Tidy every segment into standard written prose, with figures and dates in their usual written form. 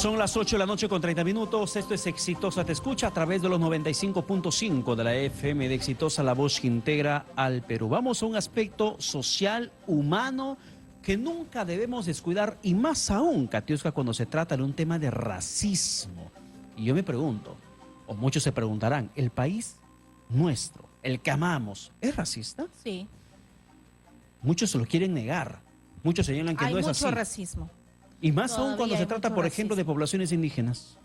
Son las 8 de la noche con 30 minutos. Esto es Exitosa Te Escucha a través de los 95.5 de la FM de Exitosa, la voz que integra al Perú. Vamos a un aspecto social, humano, que nunca debemos descuidar, y más aún, Katiuska, cuando se trata de un tema de racismo. Y yo me pregunto, o muchos se preguntarán, ¿el país nuestro, el que amamos, es racista? Sí. Muchos se lo quieren negar. Muchos señalan que no es así. Hay mucho racismo. Y más Todavía aún cuando se trata, por ejemplo, de poblaciones indígenas.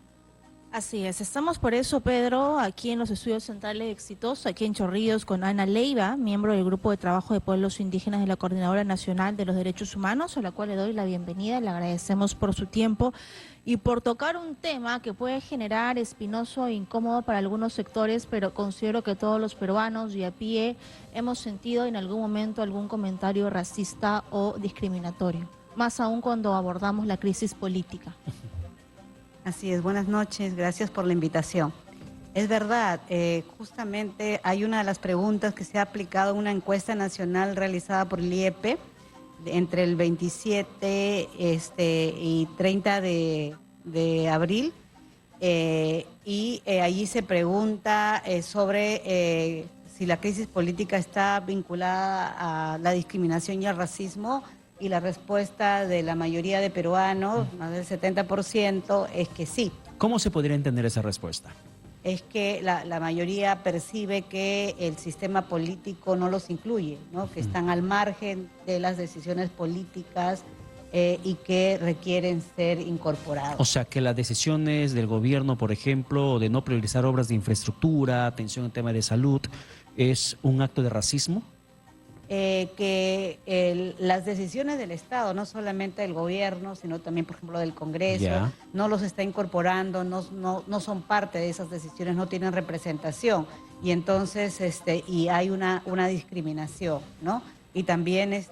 Así es, estamos por eso, Pedro, aquí en los estudios centrales de Exitosa, aquí en Chorrillos, con Ana Leiva, miembro del Grupo de Trabajo de Pueblos Indígenas de la Coordinadora Nacional de los Derechos Humanos, a la cual le doy la bienvenida, le agradecemos por su tiempo y por tocar un tema que puede generar espinoso e incómodo para algunos sectores, pero considero que todos los peruanos y a pie hemos sentido en algún momento algún comentario racista o discriminatorio, más aún cuando abordamos la crisis política. Así es, buenas noches, gracias por la invitación. Es verdad, justamente hay una de las preguntas que se ha aplicado en una encuesta nacional realizada por el IEP entre el 27 y 30 de abril, y allí se pregunta sobre si la crisis política está vinculada a la discriminación y al racismo. Y la respuesta de la mayoría de peruanos, más del 70%, es que sí. ¿Cómo se podría entender esa respuesta? Es que la mayoría percibe que el sistema político no los incluye, ¿no? Que están al margen de las decisiones políticas y que requieren ser incorporados. O sea, que las decisiones del gobierno, por ejemplo, de no priorizar obras de infraestructura, atención en tema de salud, ¿es un acto de racismo? Que las decisiones del Estado, no solamente del gobierno, sino también, por ejemplo, del Congreso, no los está incorporando, no son parte de esas decisiones, no tienen representación. Y entonces y hay una discriminación, ¿no? Y también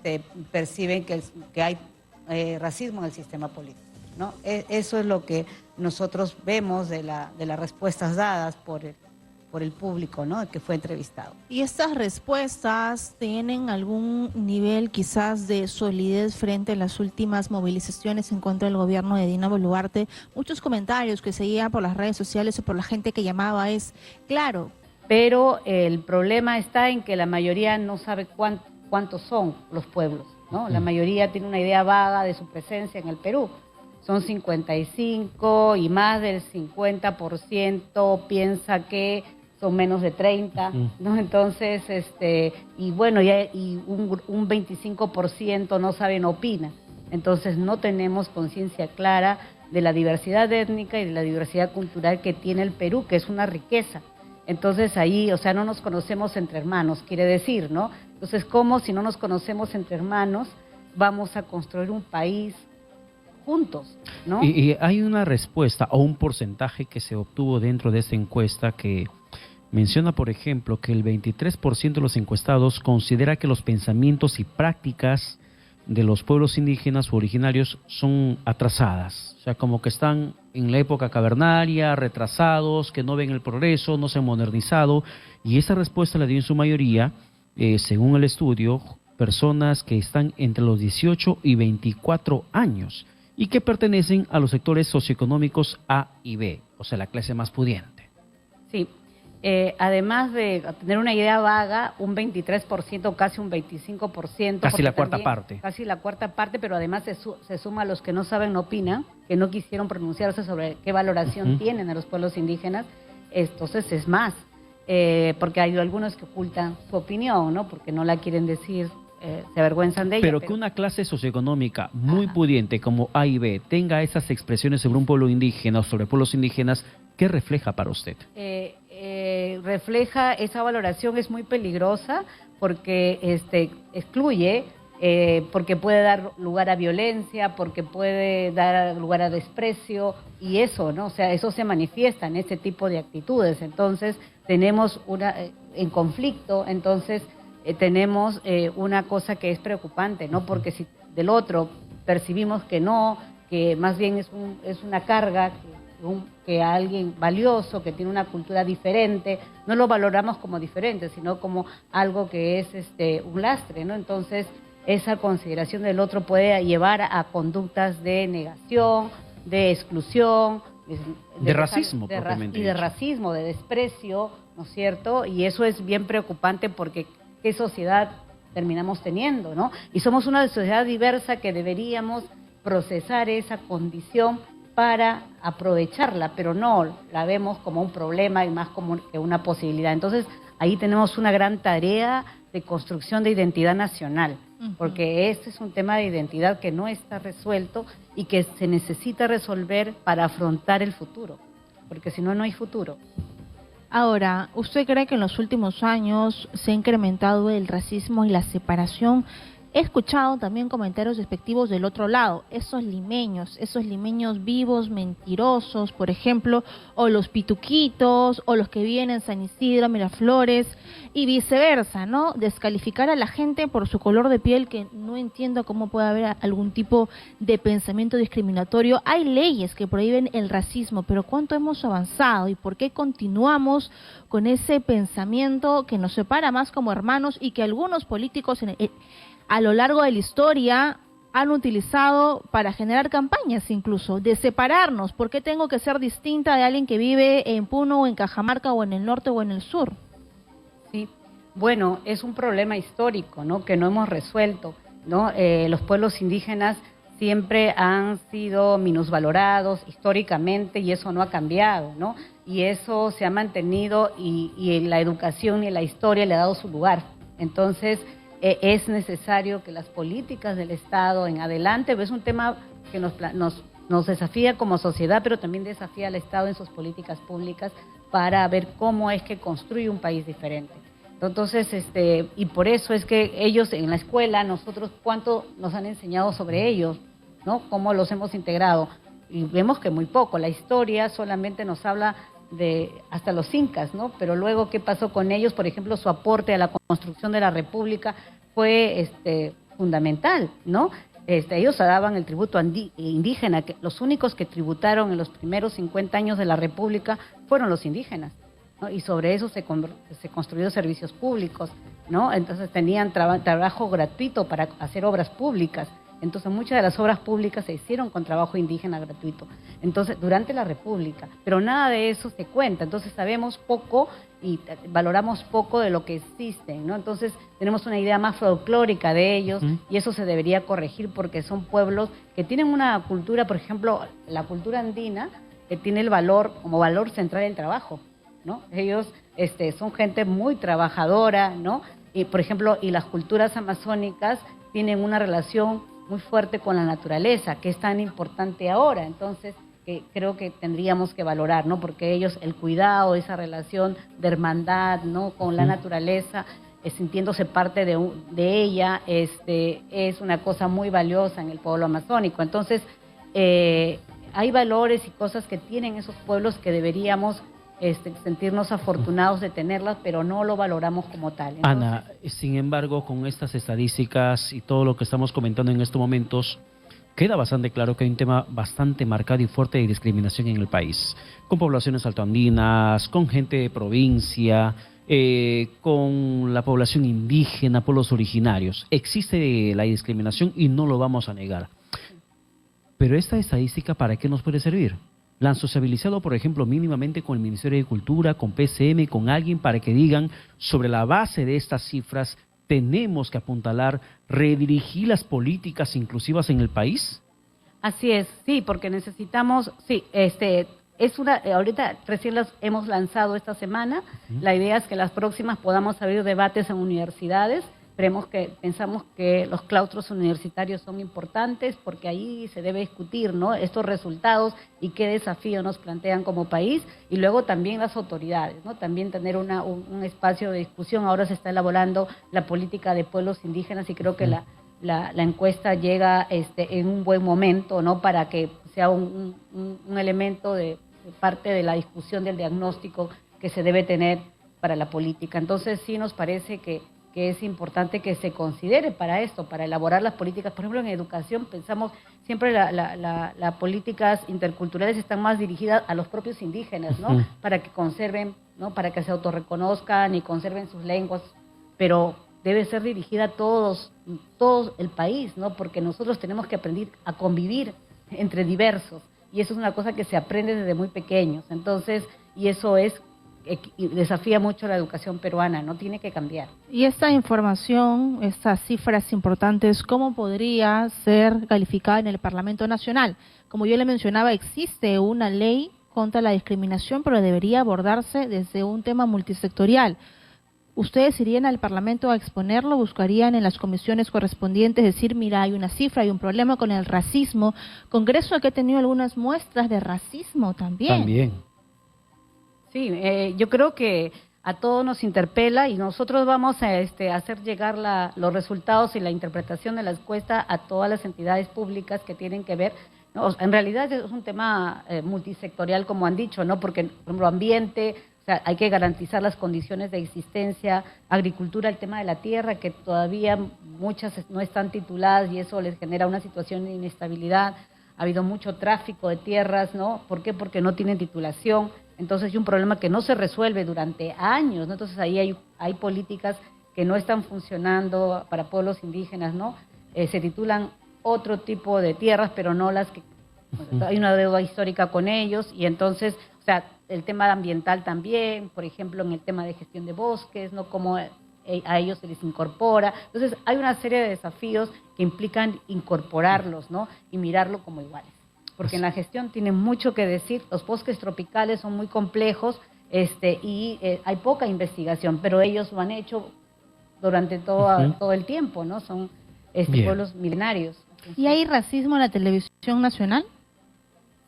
perciben que hay racismo en el sistema político, ¿no? Eso es lo que nosotros vemos de las respuestas dadas por el público, ¿no?, que fue entrevistado. ¿Y estas respuestas tienen algún nivel quizás de solidez frente a las últimas movilizaciones en contra del gobierno de Dina Boluarte? Muchos comentarios que seguían por las redes sociales o por la gente que llamaba es, claro. Pero el problema está en que la mayoría no sabe cuántos son los pueblos, ¿no? La mayoría tiene una idea vaga de su presencia en el Perú. Son 55 y más del 50% piensa que son menos de 30, ¿no? Entonces, y bueno, y un 25% no sabe, no opina. Entonces no tenemos conciencia clara de la diversidad étnica y de la diversidad cultural que tiene el Perú, que es una riqueza. Entonces ahí, o sea, no nos conocemos entre hermanos, quiere decir, ¿no? Entonces, ¿cómo si no nos conocemos entre hermanos vamos a construir un país juntos, ¿no? Y hay una respuesta o un porcentaje que se obtuvo dentro de esta encuesta que menciona, por ejemplo, que el 23% de los encuestados considera que los pensamientos y prácticas de los pueblos indígenas o originarios son atrasadas. O sea, como que están en la época cavernaria, retrasados, que no ven el progreso, no se han modernizado. Y esa respuesta la dio en su mayoría, según el estudio, personas que están entre los 18 y 24 años y que pertenecen a los sectores socioeconómicos A y B, o sea, la clase más pudiente. Sí. Además de tener una idea vaga, un 23%, casi un 25%. Casi la cuarta parte. Casi la cuarta parte, pero además se suma a los que no saben, no opinan, que no quisieron pronunciarse sobre qué valoración tienen a los pueblos indígenas. Entonces es más, porque hay algunos que ocultan su opinión, ¿no? Porque no la quieren decir, se avergüenzan de ella. Pero que una clase socioeconómica muy pudiente como A y B tenga esas expresiones sobre un pueblo indígena o sobre pueblos indígenas, ¿qué refleja para usted? Refleja esa valoración, es muy peligrosa porque excluye, porque puede dar lugar a violencia, porque puede dar lugar a desprecio y eso, ¿no? O sea, eso se manifiesta en este tipo de actitudes. Entonces tenemos en conflicto, entonces tenemos una cosa que es preocupante, ¿no? Porque si del otro percibimos que no, que más bien es una carga, que alguien valioso, que tiene una cultura diferente, no lo valoramos como diferente, sino como algo que es un lastre, ¿no? Entonces, esa consideración del otro puede llevar a conductas de negación, de exclusión, de racismo, propiamente y de dicho. racismo, de desprecio, ¿no es cierto? Y eso es bien preocupante porque ¿qué sociedad terminamos teniendo, no? Y somos una sociedad diversa que deberíamos procesar esa condición para aprovecharla, pero no la vemos como un problema y más como que una posibilidad. Entonces, ahí tenemos una gran tarea de construcción de identidad nacional, porque este es un tema de identidad que no está resuelto y que se necesita resolver para afrontar el futuro, porque si no, no hay futuro. Ahora, ¿usted cree que en los últimos años se ha incrementado el racismo y la separación? He escuchado también comentarios despectivos del otro lado, esos limeños vivos, mentirosos, por ejemplo, o los pituquitos, o los que viven en San Isidro, Miraflores, y viceversa, ¿no? Descalificar a la gente por su color de piel, que no entiendo cómo puede haber algún tipo de pensamiento discriminatorio. Hay leyes que prohíben el racismo, pero ¿cuánto hemos avanzado y por qué continuamos con ese pensamiento que nos separa más como hermanos y que algunos políticos a lo largo de la historia han utilizado para generar campañas incluso, de separarnos? ¿Por qué tengo que ser distinta de alguien que vive en Puno o en Cajamarca o en el norte o en el sur? Sí, bueno, es un problema histórico, ¿no? Que no hemos resuelto, ¿no? Los pueblos indígenas siempre han sido minusvalorados históricamente y eso no ha cambiado, ¿no? Y eso se ha mantenido y la educación y la historia le ha dado su lugar. Entonces, es necesario que las políticas del Estado en adelante, es un tema que nos desafía como sociedad, pero también desafía al Estado en sus políticas públicas para ver cómo es que construye un país diferente. Entonces, y por eso es que ellos en la escuela, nosotros cuánto nos han enseñado sobre ellos, ¿no? Cómo los hemos integrado. Y vemos que muy poco, la historia solamente nos habla de hasta los incas, ¿no? Pero luego, ¿qué pasó con ellos? Por ejemplo, su aporte a la construcción de la República fue fundamental, ¿no? Ellos daban el tributo indígena, que los únicos que tributaron en los primeros 50 años de la República fueron los indígenas, ¿no? Y sobre eso se construyeron servicios públicos, ¿no? Entonces tenían trabajo gratuito para hacer obras públicas. Entonces muchas de las obras públicas se hicieron con trabajo indígena gratuito. Entonces, durante la República, pero nada de eso se cuenta. Entonces sabemos poco y valoramos poco de lo que existen, ¿no? Entonces tenemos una idea más folclórica de ellos y eso se debería corregir porque son pueblos que tienen una cultura, por ejemplo, la cultura andina, que tiene el valor, como valor central el trabajo, ¿no? Ellos son gente muy trabajadora, ¿no? Y, por ejemplo, y las culturas amazónicas tienen una relación muy fuerte con la naturaleza, que es tan importante ahora. Entonces, creo que tendríamos que valorar, ¿no? Porque ellos, el cuidado, esa relación de hermandad, ¿no? Con la naturaleza, sintiéndose parte de ella, es una cosa muy valiosa en el pueblo amazónico. Entonces, hay valores y cosas que tienen esos pueblos que deberíamos sentirnos afortunados de tenerlas, pero no lo valoramos como tal. Entonces, Ana, sin embargo, con estas estadísticas y todo lo que estamos comentando en estos momentos, queda bastante claro que hay un tema bastante marcado y fuerte de discriminación en el país, con poblaciones altoandinas, con gente de provincia, con la población indígena, pueblos originarios. Existe la discriminación y no lo vamos a negar. Pero esta estadística, ¿para qué nos puede servir? ¿La han sociabilizado, por ejemplo, mínimamente con el Ministerio de Cultura, con PCM, con alguien para que digan, sobre la base de estas cifras, tenemos que apuntalar, redirigir las políticas inclusivas en el país? Así es, sí, porque necesitamos, sí, ahorita recién las hemos lanzado esta semana. La idea es que las próximas podamos abrir debates en universidades. Pensamos que los claustros universitarios son importantes porque ahí se debe discutir, ¿no? Estos resultados y qué desafío nos plantean como país, y luego también las autoridades, ¿no? También tener un espacio de discusión. Ahora se está elaborando la política de pueblos indígenas y creo que la encuesta llega en un buen momento, ¿no? Para que sea un elemento de parte de la discusión del diagnóstico que se debe tener para la política. Entonces sí nos parece que es importante que se considere para esto, para elaborar las políticas. Por ejemplo, en educación pensamos siempre las políticas interculturales están más dirigidas a los propios indígenas, ¿no? Para que conserven, ¿no? Para que se autorreconozcan y conserven sus lenguas, pero debe ser dirigida a todo el país, ¿no? Porque nosotros tenemos que aprender a convivir entre diversos y eso es una cosa que se aprende desde muy pequeños. Entonces, y eso desafía mucho la educación peruana, no tiene que cambiar. Y esta información, estas cifras importantes, ¿cómo podría ser calificada en el Parlamento Nacional? Como yo le mencionaba, existe una ley contra la discriminación, pero debería abordarse desde un tema multisectorial. ¿Ustedes irían al Parlamento a exponerlo? ¿Buscarían en las comisiones correspondientes decir, mira, hay una cifra, hay un problema con el racismo? Congreso que ha tenido algunas muestras de racismo también. También. Sí, yo creo que a todos nos interpela y nosotros vamos a hacer llegar los resultados y la interpretación de la encuesta a todas las entidades públicas que tienen que ver, ¿no? En realidad es un tema multisectorial, como han dicho, ¿no? Porque, por ejemplo, ambiente, o sea, hay que garantizar las condiciones de existencia, agricultura, el tema de la tierra, que todavía muchas no están tituladas y eso les genera una situación de inestabilidad. Ha habido mucho tráfico de tierras, ¿no? ¿Por qué? Porque no tienen titulación. Entonces hay un problema que no se resuelve durante años, ¿no? Entonces ahí hay políticas que no están funcionando para pueblos indígenas, ¿no? Se titulan otro tipo de tierras, pero no las que... Hay una deuda histórica con ellos y entonces, o sea, el tema ambiental también, por ejemplo, en el tema de gestión de bosques, ¿no? Cómo a ellos se les incorpora. Entonces hay una serie de desafíos que implican incorporarlos, ¿no? Y mirarlo como iguales. Porque en la gestión tienen mucho que decir, los bosques tropicales son muy complejos y hay poca investigación, pero ellos lo han hecho durante todo el tiempo, ¿no? Son pueblos milenarios. ¿Y hay racismo en la televisión nacional?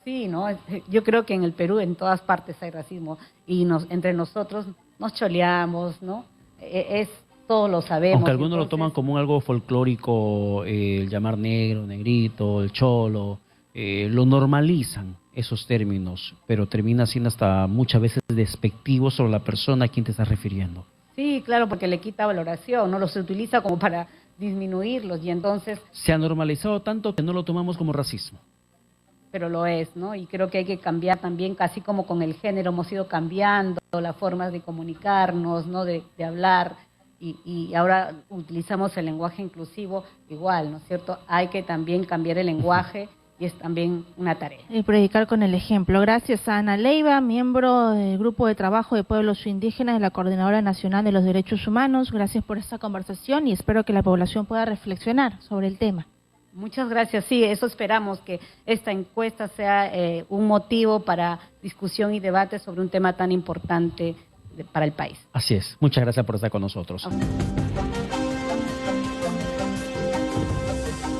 Sí, ¿no? Yo creo que en el Perú en todas partes hay racismo y entre nosotros nos choleamos, ¿no? Todos lo sabemos. Aunque algunos lo toman como algo folclórico, el llamar negro, negrito, el cholo, lo normalizan esos términos, pero termina siendo hasta muchas veces despectivo sobre la persona a quien te estás refiriendo. Sí, claro, porque le quita valoración, ¿no? Los utiliza como para disminuirlos y entonces... Se ha normalizado tanto que no lo tomamos como racismo. Pero lo es, ¿no? Y creo que hay que cambiar también, casi como con el género, hemos ido cambiando las formas de comunicarnos, ¿no? De hablar, y ahora utilizamos el lenguaje inclusivo igual, ¿no es cierto? Hay que también cambiar el lenguaje y es también una tarea. Y predicar con el ejemplo. Gracias a Ana Leiva, miembro del Grupo de Trabajo de Pueblos Indígenas de la Coordinadora Nacional de los Derechos Humanos. Gracias por esta conversación y espero que la población pueda reflexionar sobre el tema. Muchas gracias. Sí, eso esperamos, que esta encuesta sea un motivo para discusión y debate sobre un tema tan importante para el país. Así es. Muchas gracias por estar con nosotros. Okay.